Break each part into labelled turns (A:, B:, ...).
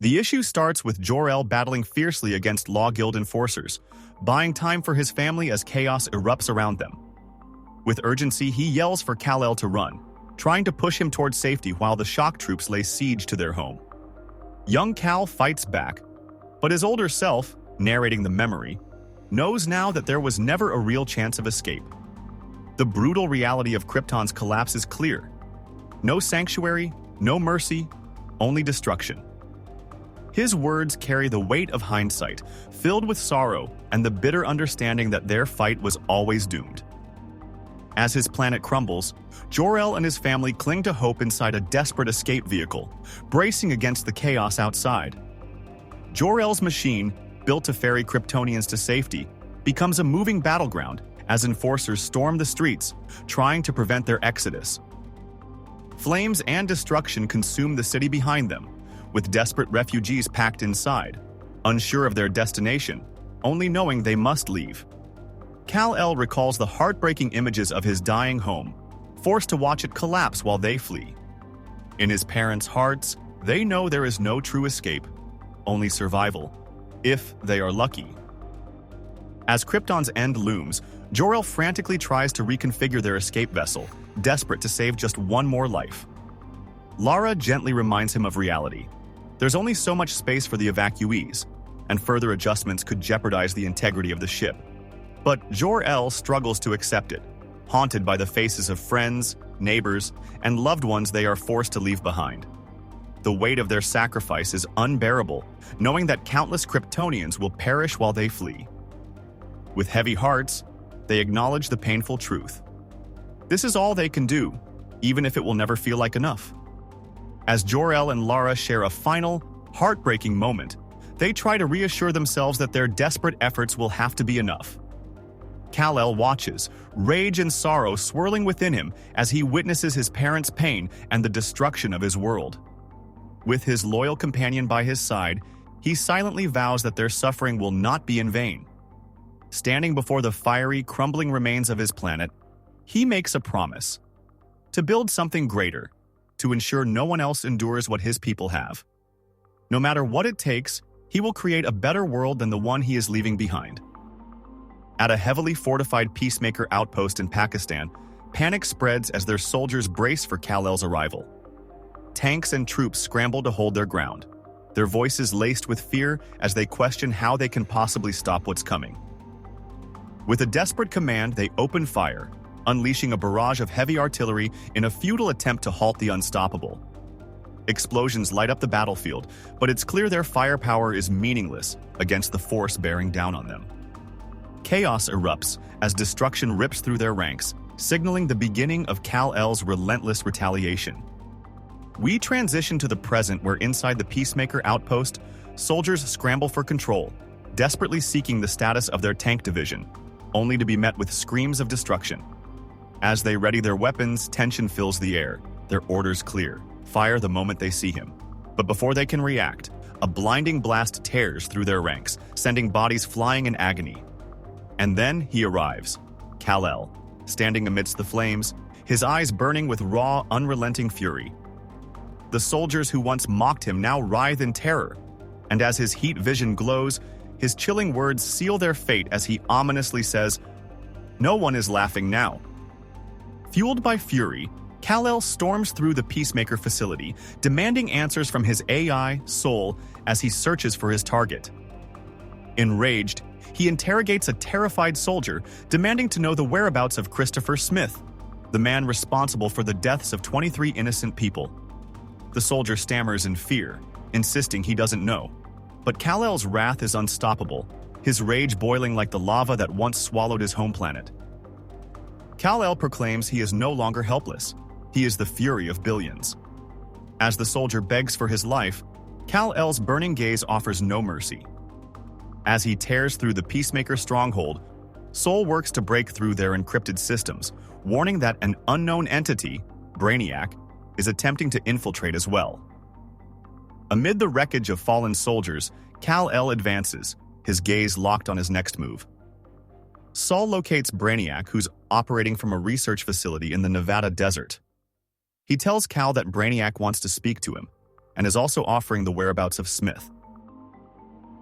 A: The issue starts with Jor-El battling fiercely against Law Guild enforcers, buying time for his family as chaos erupts around them. With urgency, he yells for Kal-El to run, trying to push him towards safety while the shock troops lay siege to their home. Young Kal fights back, but his older self, narrating the memory, knows now that there was never a real chance of escape. The brutal reality of Krypton's collapse is clear. No sanctuary, no mercy, only destruction. His words carry the weight of hindsight, filled with sorrow and the bitter understanding that their fight was always doomed. As his planet crumbles, Jor-El and his family cling to hope inside a desperate escape vehicle, bracing against the chaos outside. Jor-El's machine, built to ferry Kryptonians to safety, becomes a moving battleground as enforcers storm the streets, trying to prevent their exodus. Flames and destruction consume the city behind them, with desperate refugees packed inside, unsure of their destination, only knowing they must leave. Kal-El recalls the heartbreaking images of his dying home, forced to watch it collapse while they flee. In his parents' hearts, they know there is no true escape, only survival, if they are lucky. As Krypton's end looms, Jor-El frantically tries to reconfigure their escape vessel, desperate to save just one more life. Lara gently reminds him of reality. There's only so much space for the evacuees, and further adjustments could jeopardize the integrity of the ship. But Jor-El struggles to accept it, haunted by the faces of friends, neighbors, and loved ones they are forced to leave behind. The weight of their sacrifice is unbearable, knowing that countless Kryptonians will perish while they flee. With heavy hearts, they acknowledge the painful truth. This is all they can do, even if it will never feel like enough. As Jor-El and Lara share a final, heartbreaking moment, they try to reassure themselves that their desperate efforts will have to be enough. Kal-El watches, rage and sorrow swirling within him as he witnesses his parents' pain and the destruction of his world. With his loyal companion by his side, he silently vows that their suffering will not be in vain. Standing before the fiery, crumbling remains of his planet, he makes a promise: to build something greater, to ensure no one else endures what his people have. No matter what it takes, he will create a better world than the one he is leaving behind. At a heavily fortified peacemaker outpost in Pakistan, panic spreads as their soldiers brace for Kal-El's arrival. Tanks and troops scramble to hold their ground, their voices laced with fear as they question how they can possibly stop what's coming. With a desperate command, they open fire, unleashing a barrage of heavy artillery in a futile attempt to halt the unstoppable. Explosions light up the battlefield, but it's clear their firepower is meaningless against the force bearing down on them. Chaos erupts as destruction rips through their ranks, signaling the beginning of Kal-El's relentless retaliation. We transition to the present where inside the Peacemaker outpost, soldiers scramble for control, desperately seeking the status of their tank division, only to be met with screams of destruction. As they ready their weapons, tension fills the air, their orders clear: fire the moment they see him. But before they can react, a blinding blast tears through their ranks, sending bodies flying in agony. And then he arrives, Kal-El, standing amidst the flames, his eyes burning with raw, unrelenting fury. The soldiers who once mocked him now writhe in terror, and as his heat vision glows, his chilling words seal their fate as he ominously says, "No one is laughing now." Fueled by fury, Kal-El storms through the Peacemaker facility, demanding answers from his AI, Soul, as he searches for his target. Enraged, he interrogates a terrified soldier, demanding to know the whereabouts of Christopher Smith, the man responsible for the deaths of 23 innocent people. The soldier stammers in fear, insisting he doesn't know. But Kal-El's wrath is unstoppable, his rage boiling like the lava that once swallowed his home planet. Kal-El proclaims he is no longer helpless. He is the fury of billions. As the soldier begs for his life, Kal-El's burning gaze offers no mercy. As he tears through the Peacemaker stronghold, Soul works to break through their encrypted systems, warning that an unknown entity, Brainiac, is attempting to infiltrate as well. Amid the wreckage of fallen soldiers, Kal-El advances, his gaze locked on his next move. Saul locates Brainiac, who's operating from a research facility in the Nevada desert. He tells Kal that Brainiac wants to speak to him, and is also offering the whereabouts of Smith.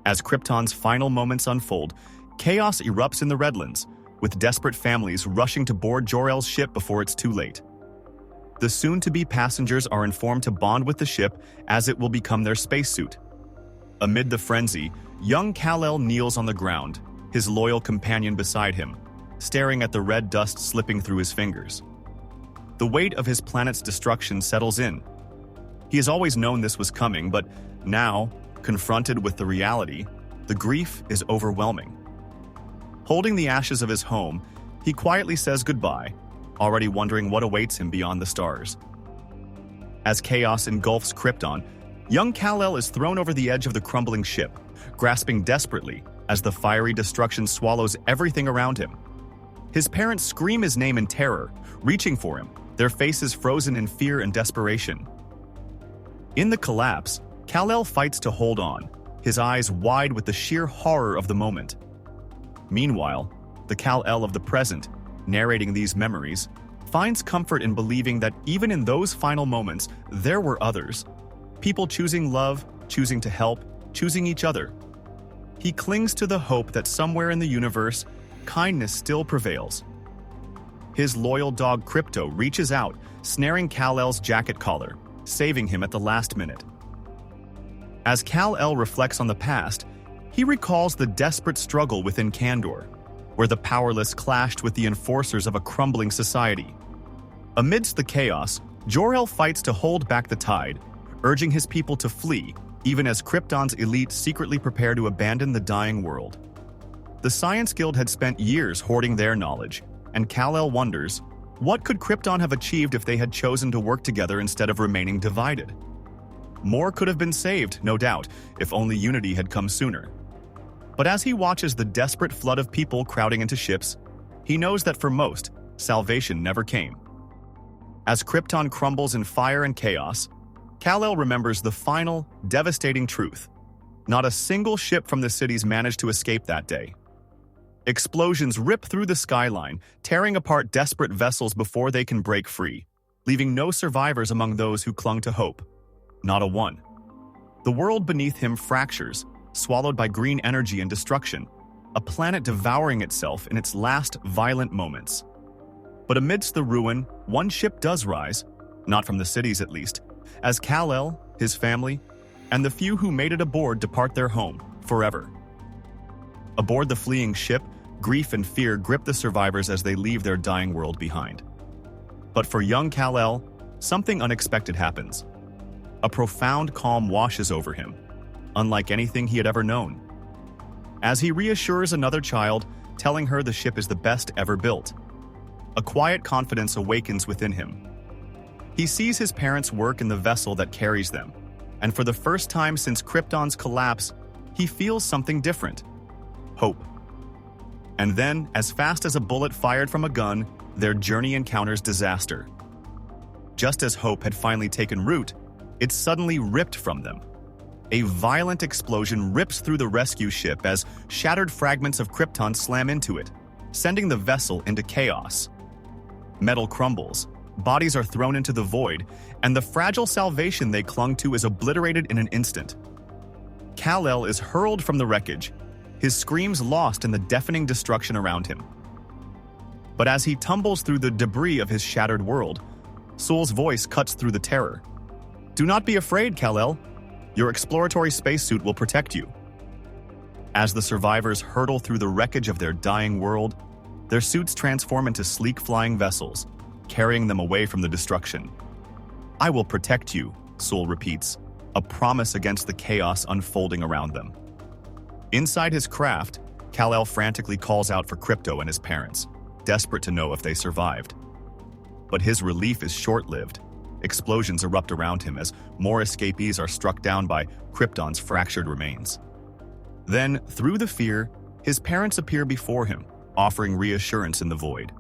A: As Krypton's final moments unfold, chaos erupts in the Redlands, with desperate families rushing to board Jor-El's ship before it's too late. The soon-to-be passengers are informed to bond with the ship as it will become their spacesuit. Amid the frenzy, young Kal-El kneels on the ground, his loyal companion beside him, staring at the red dust slipping through his fingers. The weight of his planet's destruction settles in. He has always known this was coming, but now, confronted with the reality, the grief is overwhelming. Holding the ashes of his home, he quietly says goodbye, already wondering what awaits him beyond the stars. As chaos engulfs Krypton, young Kal-El is thrown over the edge of the crumbling ship, grasping desperately as the fiery destruction swallows everything around him. His parents scream his name in terror, reaching for him, their faces frozen in fear and desperation. In the collapse, Kal-El fights to hold on, his eyes wide with the sheer horror of the moment. Meanwhile, the Kal-El of the present, narrating these memories, finds comfort in believing that even in those final moments, there were others. People choosing love, choosing to help, choosing each other. He clings to the hope that somewhere in the universe, kindness still prevails. His loyal dog Krypto reaches out, snaring Kal-El's jacket collar, saving him at the last minute. As Kal-El reflects on the past, he recalls the desperate struggle within Kandor, where the powerless clashed with the enforcers of a crumbling society. Amidst the chaos, Jor-El fights to hold back the tide, urging his people to flee, even as Krypton's elite secretly prepare to abandon the dying world. The Science Guild had spent years hoarding their knowledge, and Kal-El wonders, what could Krypton have achieved if they had chosen to work together instead of remaining divided? More could have been saved, no doubt, if only unity had come sooner. But as he watches the desperate flood of people crowding into ships, he knows that for most, salvation never came. As Krypton crumbles in fire and chaos, Kal-El remembers the final, devastating truth. Not a single ship from the cities managed to escape that day. Explosions rip through the skyline, tearing apart desperate vessels before they can break free, leaving no survivors among those who clung to hope. Not a one. The world beneath him fractures, swallowed by green energy and destruction, a planet devouring itself in its last violent moments. But amidst the ruin, one ship does rise, not from the cities at least, as Kal-El, his family, and the few who made it aboard depart their home, forever. Aboard the fleeing ship, grief and fear grip the survivors as they leave their dying world behind. But for young Kal-El, something unexpected happens. A profound calm washes over him, unlike anything he had ever known. As he reassures another child, telling her the ship is the best ever built, a quiet confidence awakens within him. He sees his parents work in the vessel that carries them, and for the first time since Krypton's collapse, he feels something different: hope. And then, as fast as a bullet fired from a gun, their journey encounters disaster. Just as hope had finally taken root, it's suddenly ripped from them. A violent explosion rips through the rescue ship as shattered fragments of Krypton slam into it, sending the vessel into chaos. Metal crumbles, bodies are thrown into the void, and the fragile salvation they clung to is obliterated in an instant. Kal-El is hurled from the wreckage, his screams lost in the deafening destruction around him. But as he tumbles through the debris of his shattered world, Sool's voice cuts through the terror. "Do not be afraid, Kal-El. Your exploratory spacesuit will protect you." As the survivors hurtle through the wreckage of their dying world, their suits transform into sleek flying vessels, carrying them away from the destruction. "I will protect you," Sool repeats, a promise against the chaos unfolding around them. Inside his craft, Kal-El frantically calls out for Krypto and his parents, desperate to know if they survived. But his relief is short-lived. Explosions erupt around him as more escapees are struck down by Krypton's fractured remains. Then, through the fear, his parents appear before him, offering reassurance in the void.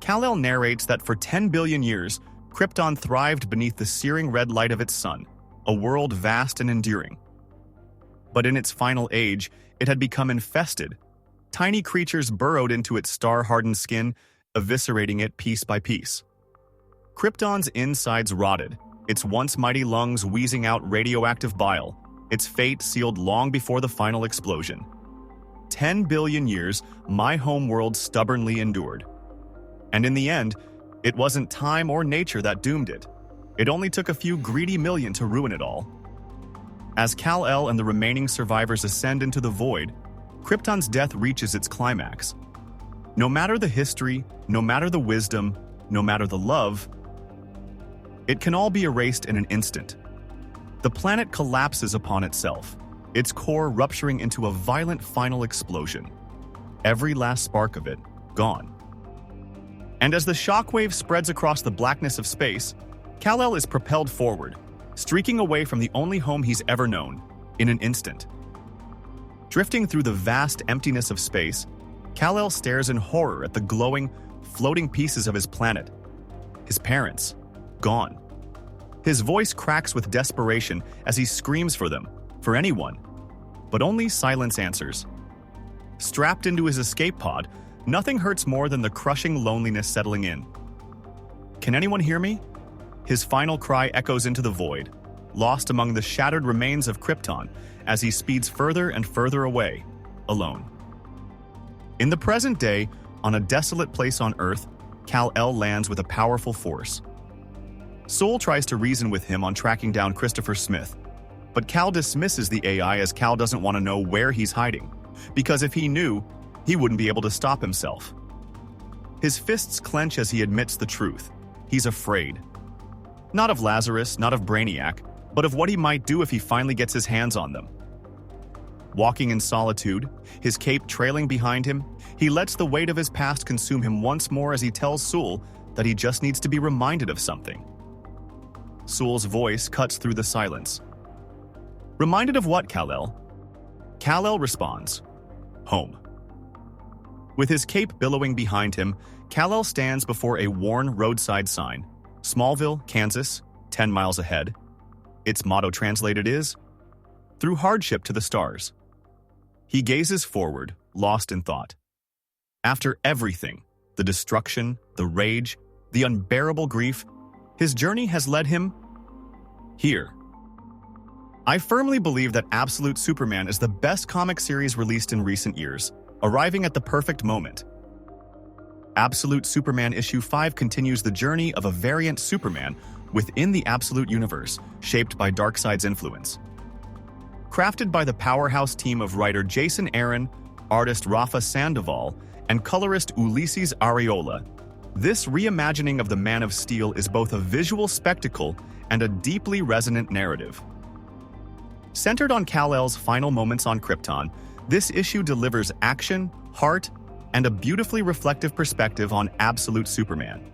A: Kal-El narrates that for 10 billion years, Krypton thrived beneath the searing red light of its sun, a world vast and enduring. But in its final age, it had become infested. Tiny creatures burrowed into its star-hardened skin, eviscerating it piece by piece. Krypton's insides rotted, its once mighty lungs wheezing out radioactive bile, its fate sealed long before the final explosion. 10 billion years, my homeworld stubbornly endured. And in the end, it wasn't time or nature that doomed it. It only took a few greedy million to ruin it all. As Kal-El and the remaining survivors ascend into the void, Krypton's death reaches its climax. No matter the history, no matter the wisdom, no matter the love, it can all be erased in an instant. The planet collapses upon itself, its core rupturing into a violent final explosion. Every last spark of it, gone. And as the shockwave spreads across the blackness of space, Kal-El is propelled forward, streaking away from the only home he's ever known, in an instant. Drifting through the vast emptiness of space, Kal-El stares in horror at the glowing, floating pieces of his planet. His parents, gone. His voice cracks with desperation as he screams for them, for anyone. But only silence answers. Strapped into his escape pod, nothing hurts more than the crushing loneliness settling in. Can anyone hear me? His final cry echoes into the void, lost among the shattered remains of Krypton as he speeds further and further away, alone. In the present day, on a desolate place on Earth, Kal-El lands with a powerful force. Soul tries to reason with him on tracking down Christopher Smith, but Kal dismisses the AI as Kal doesn't want to know where he's hiding, because if he knew, he wouldn't be able to stop himself. His fists clench as he admits the truth. He's afraid. Not of Lazarus, not of Brainiac, but of what he might do if he finally gets his hands on them. Walking in solitude, his cape trailing behind him, he lets the weight of his past consume him once more as he tells Soul that he just needs to be reminded of something. Soul's voice cuts through the silence. Reminded of what, Kal-El? Kal-El responds, home. With his cape billowing behind him, Kal-El stands before a worn roadside sign. Smallville, Kansas, 10 miles ahead. Its motto translated is, through hardship to the stars. He gazes forward, lost in thought. After everything, the destruction, the rage, the unbearable grief, his journey has led him here. I firmly believe that Absolute Superman is the best comic series released in recent years, arriving at the perfect moment. Absolute Superman issue 5 continues the journey of a variant Superman within the Absolute Universe, shaped by Darkseid's influence. Crafted by the powerhouse team of writer Jason Aaron, artist Rafa Sandoval, and colorist Ulises Arreola, this reimagining of the Man of Steel is both a visual spectacle and a deeply resonant narrative. Centered on Kal-El's final moments on Krypton, this issue delivers action, heart, and a beautifully reflective perspective on Absolute Superman.